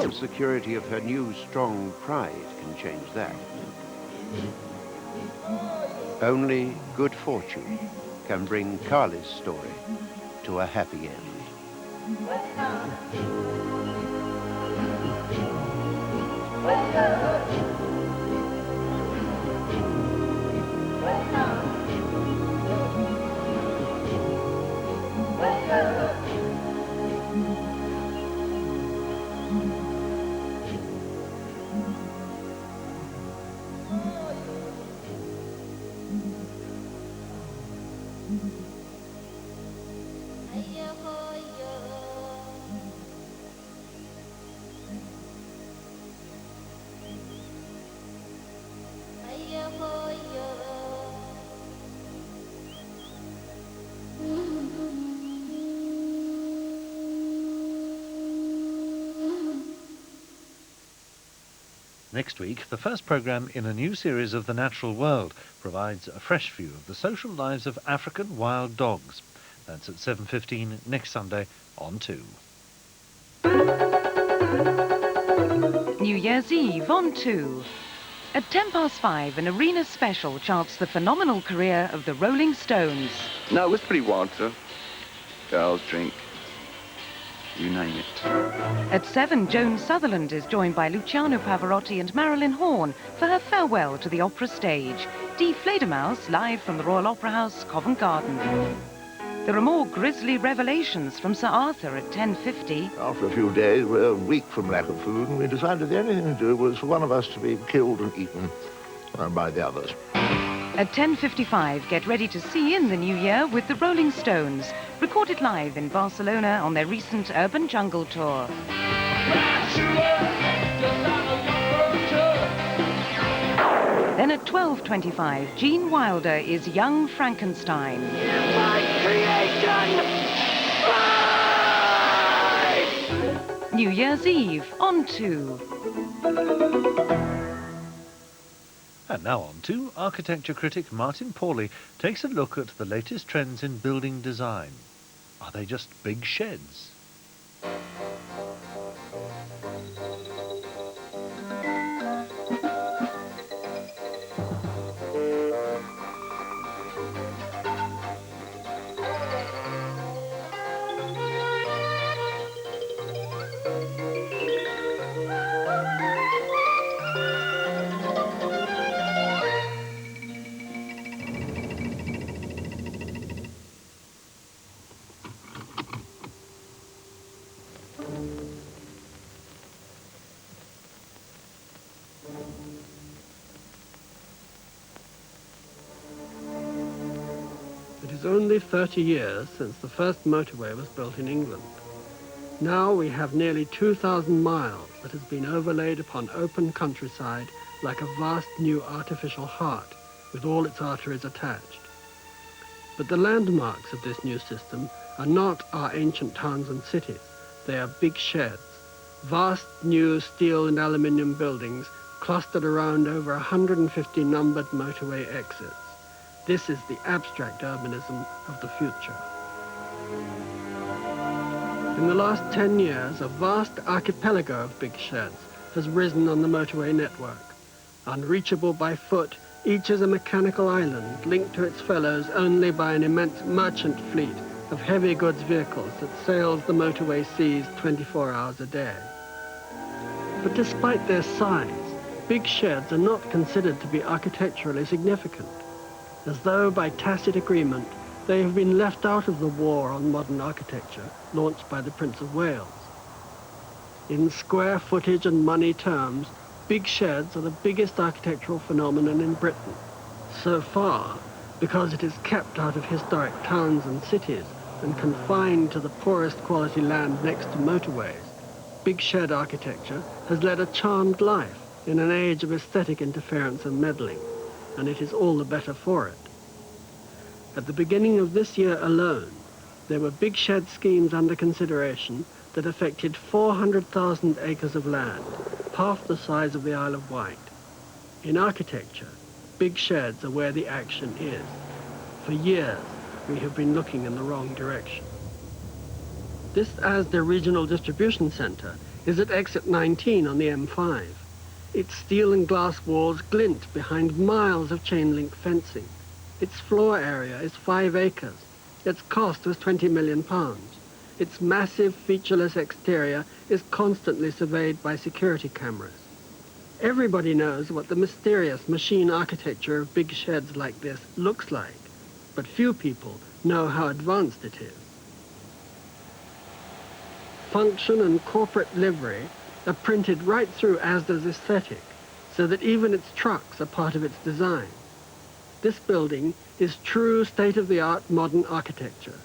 The security of her new, strong pride can change that. Only good fortune can bring Carly's story to a happy end. Next week, the first programme in a new series of The Natural World provides a fresh view of the social lives of African wild dogs. That's at 7:15 next Sunday on 2. New Year's Eve on 2. At 5:10, an arena special charts the phenomenal career of the Rolling Stones. No, whispery water. Girls drink. You name it. At 7, Joan Sutherland is joined by Luciano Pavarotti and Marilyn Horne for her farewell to the opera stage. Die Fledermaus live from the Royal Opera House, Covent Garden. There are more grisly revelations from Sir Arthur at 10:50. After a few days, we were weak from lack of food, and we decided the only thing to do was for one of us to be killed and eaten by the others. At 10:55, get ready to see in the new year with the Rolling Stones, recorded live in Barcelona on their recent Urban Jungle tour. Then at 12:25, Gene Wilder is Young Frankenstein. My creation! New Year's Eve on 2. And now on to architecture critic Martin Pawley takes a look at the latest trends in building design. Are they just big sheds? It is only 30 years since the first motorway was built in England. Now we have nearly 2,000 miles that has been overlaid upon open countryside like a vast new artificial heart with all its arteries attached. But the landmarks of this new system are not our ancient towns and cities. They are big sheds, vast new steel and aluminium buildings clustered around over 150 numbered motorway exits. This is the abstract urbanism of the future. In the last 10 years, a vast archipelago of big sheds has risen on the motorway network. Unreachable by foot, each is a mechanical island linked to its fellows only by an immense merchant fleet of heavy goods vehicles that sails the motorway seas 24 hours a day. But despite their size, big sheds are not considered to be architecturally significant. As though by tacit agreement, they have been left out of the war on modern architecture launched by the Prince of Wales. In square footage and money terms, big sheds are the biggest architectural phenomenon in Britain. So far, because it is kept out of historic towns and cities and confined to the poorest quality land next to motorways, big shed architecture has led a charmed life in an age of aesthetic interference and meddling, and it is all the better for it. At the beginning of this year alone, there were big shed schemes under consideration that affected 400,000 acres of land, half the size of the Isle of Wight. In architecture, big sheds are where the action is. For years, we have been looking in the wrong direction. This Asda Regional Distribution Centre is at exit 19 on the M5. Its steel and glass walls glint behind miles of chain-link fencing. Its floor area is 5 acres. Its cost was £20 million. Its massive, featureless exterior is constantly surveyed by security cameras. Everybody knows what the mysterious machine architecture of big sheds like this looks like, but few people know how advanced it is. Function and corporate livery are printed right through Asda's aesthetic, so that even its trucks are part of its design. This building is true state-of-the-art modern architecture.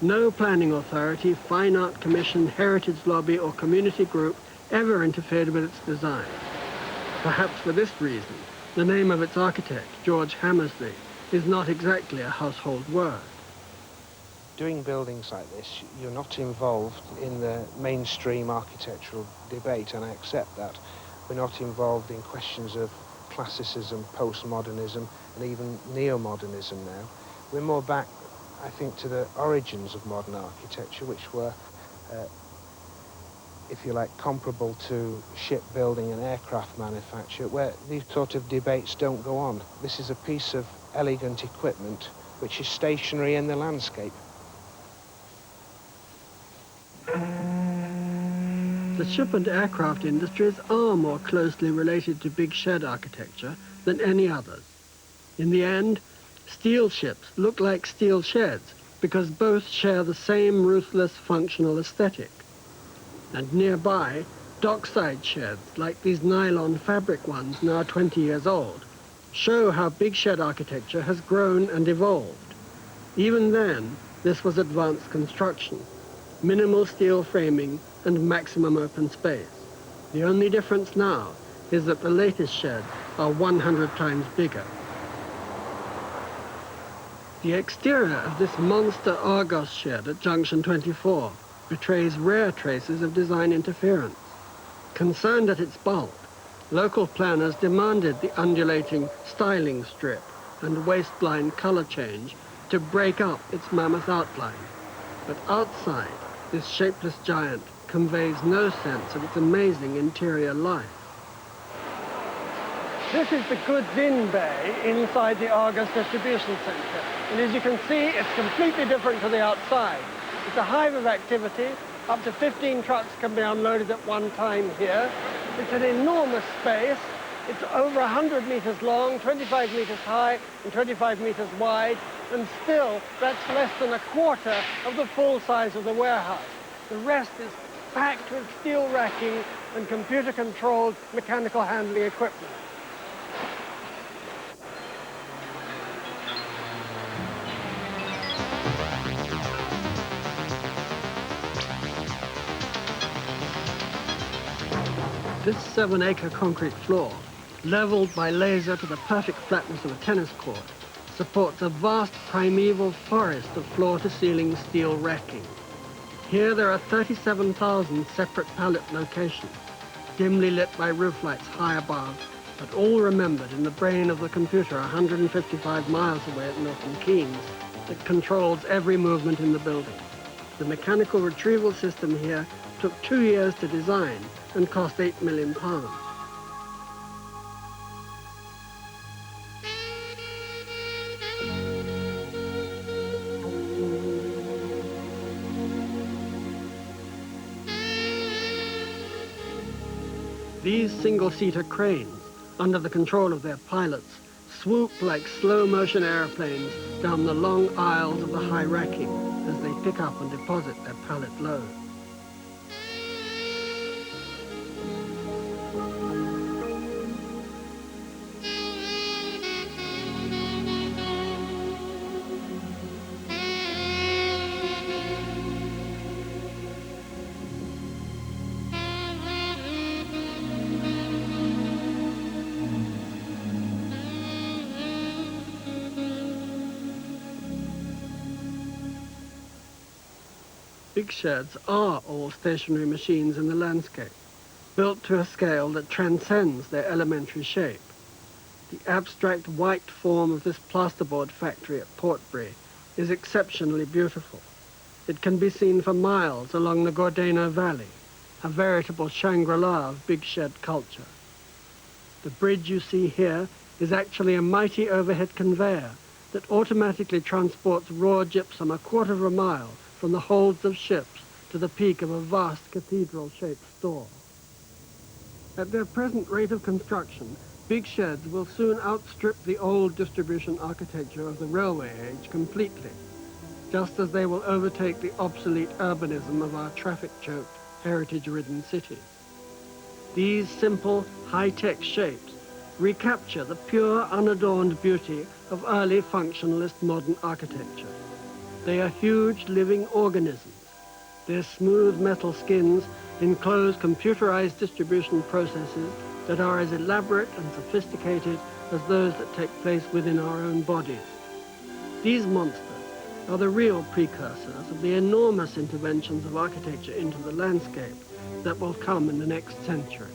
No planning authority, fine art commission, heritage lobby, or community group ever interfered with its design. Perhaps for this reason, the name of its architect, George Hammersley, is not exactly a household word. Doing buildings like this, you're not involved in the mainstream architectural debate, and I accept that. We're not involved in questions of classicism, postmodernism, and even neo-modernism now. We're more back, I think, to the origins of modern architecture, which were, if you like, comparable to shipbuilding and aircraft manufacture, where these sort of debates don't go on. This is a piece of elegant equipment which is stationary in the landscape. The ship and aircraft industries are more closely related to big shed architecture than any others. In the end, steel ships look like steel sheds because both share the same ruthless functional aesthetic. And nearby, dockside sheds, like these nylon fabric ones now 20 years old, show how big shed architecture has grown and evolved. Even then, this was advanced construction, minimal steel framing and maximum open space. The only difference now is that the latest sheds are 100 times bigger. The exterior of this monster Argos shed at Junction 24 betrays rare traces of design interference. Concerned at its bulk, local planners demanded the undulating styling strip and waistline color change to break up its mammoth outline. But outside, this shapeless giant conveys no sense of its amazing interior life. This is the goods-in bay inside the Argos distribution center. And as you can see, it's completely different to the outside. It's a hive of activity. Up to 15 trucks can be unloaded at one time here. It's an enormous space. It's over 100 meters long, 25 meters high, and 25 meters wide. And still, that's less than a quarter of the full size of the warehouse. The rest is packed with steel racking and computer-controlled mechanical handling equipment. This 7-acre concrete floor, leveled by laser to the perfect flatness of a tennis court, supports a vast primeval forest of floor-to-ceiling steel racking. Here there are 37,000 separate pallet locations, dimly lit by roof lights high above, but all remembered in the brain of the computer 155 miles away at Milton Keynes that controls every movement in the building. The mechanical retrieval system here took 2 years to design and cost £8 million. These single-seater cranes, under the control of their pilots, swoop like slow-motion airplanes down the long aisles of the high racking as they pick up and deposit their pallet load. Big sheds are all stationary machines in the landscape, built to a scale that transcends their elementary shape. The abstract white form of this plasterboard factory at Portbury is exceptionally beautiful. It can be seen for miles along the Gordeno Valley. a veritable Shangri-La of big shed culture. The bridge you see here is actually a mighty overhead conveyor that automatically transports raw gypsum a quarter of a mile from the holds of ships to the peak of a vast cathedral-shaped store. At their present rate of construction, big sheds will soon outstrip the old distribution architecture of the railway age completely, just as they will overtake the obsolete urbanism of our traffic-choked, heritage-ridden cities. These simple, high-tech shapes recapture the pure, unadorned beauty of early functionalist modern architecture. They are huge living organisms. Their smooth metal skins enclose computerized distribution processes that are as elaborate and sophisticated as those that take place within our own bodies. These monsters are the real precursors of the enormous interventions of architecture into the landscape that will come in the next century.